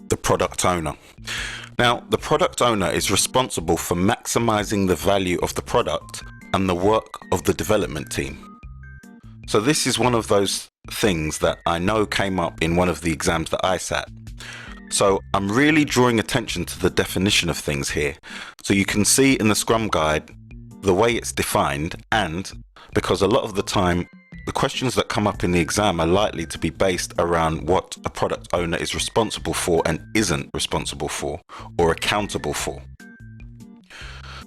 The product owner. Now, the product owner is responsible for maximizing the value of the product and the work of the development team. So this is one of those things that I know came up in one of the exams that I sat. So I'm really drawing attention to the definition of things here. So you can see in the Scrum Guide the way it's defined, and because a lot of the time the questions that come up in the exam are likely to be based around what a product owner is responsible for and isn't responsible for or accountable for.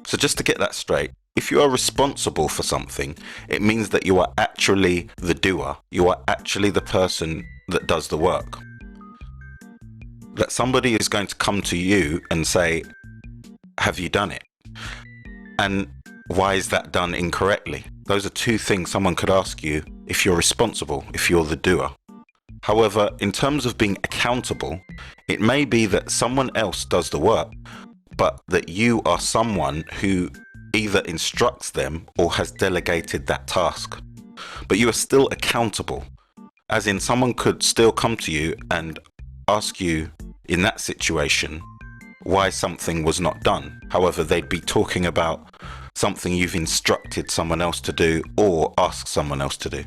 So just to get that straight, if you are responsible for something, it means that you are actually the doer. You are actually the person that does the work. That somebody is going to come to you and say, have you done it? And why is that done incorrectly? Those are two things someone could ask you if you're responsible, if you're the doer. However, in terms of being accountable, it may be that someone else does the work, but that you are someone who either instructs them or has delegated that task. But you are still accountable, as in someone could still come to you and ask you in that situation why something was not done. However, they'd be talking about something you've instructed someone else to do or asked someone else to do.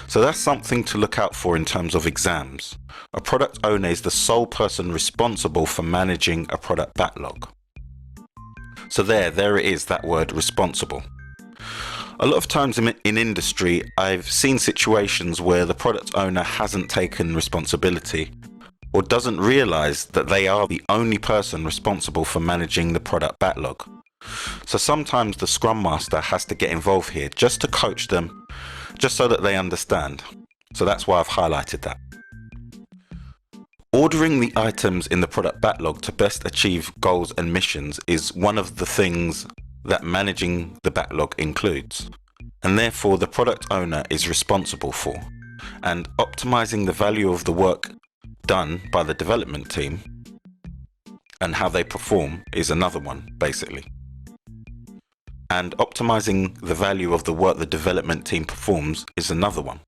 So that's something to look out for in terms of exams. A product owner is the sole person responsible for managing a product backlog. So there it is, that word, responsible. A lot of times in industry, I've seen situations where the product owner hasn't taken responsibility or doesn't realize that they are the only person responsible for managing the product backlog. So sometimes the Scrum Master has to get involved here just to coach them, just so that they understand. So that's why I've highlighted that. Ordering the items in the product backlog to best achieve goals and missions is one of the things that managing the backlog includes, and therefore the product owner is responsible for. And optimizing the value of the work done by the development team and how they perform is another one, basically. And optimizing the value of the work the development team performs is another one.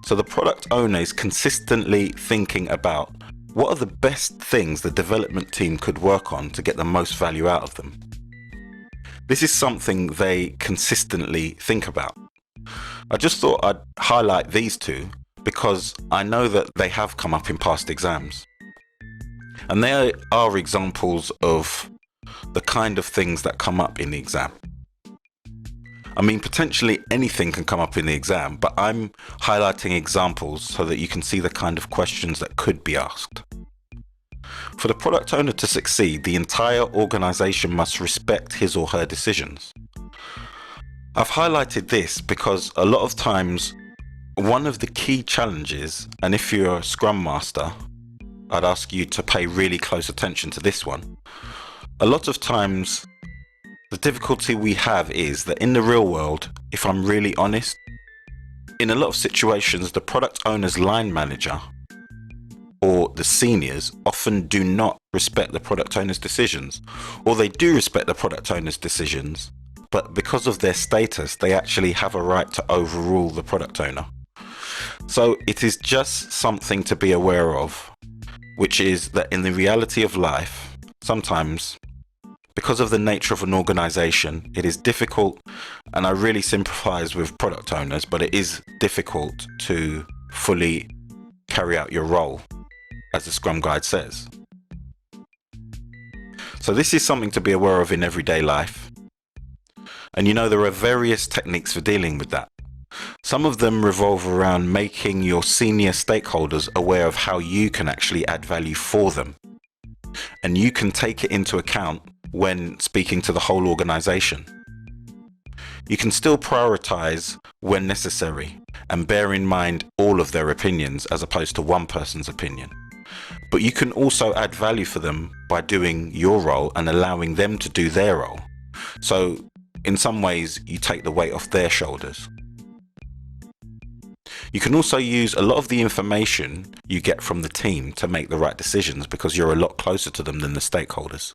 So the product owner is consistently thinking about what are the best things the development team could work on to get the most value out of them. This is something they consistently think about. I just thought I'd highlight these two because I know that they have come up in past exams. And they are examples of the kind of things that come up in the exam. I mean, potentially anything can come up in the exam, but I'm highlighting examples so that you can see the kind of questions that could be asked. For the product owner to succeed, the entire organization must respect his or her decisions. I've highlighted this because a lot of times, one of the key challenges, and if you're a Scrum Master, I'd ask you to pay really close attention to this one. A lot of times, the difficulty we have is that in the real world, if I'm really honest, in a lot of situations, the product owner's line manager or the seniors often do not respect the product owner's decisions, or they do respect the product owner's decisions, but because of their status, they actually have a right to overrule the product owner. So it is just something to be aware of, which is that in the reality of life, sometimes, because of the nature of an organization, it is difficult, and I really sympathize with product owners, but it is difficult to fully carry out your role, as the Scrum Guide says. So this is something to be aware of in everyday life. And you know, there are various techniques for dealing with that. Some of them revolve around making your senior stakeholders aware of how you can actually add value for them. And you can take it into account when speaking to the whole organization. You can still prioritize when necessary and bear in mind all of their opinions as opposed to one person's opinion. But you can also add value for them by doing your role and allowing them to do their role. So in some ways, you take the weight off their shoulders. You can also use a lot of the information you get from the team to make the right decisions because you're a lot closer to them than the stakeholders.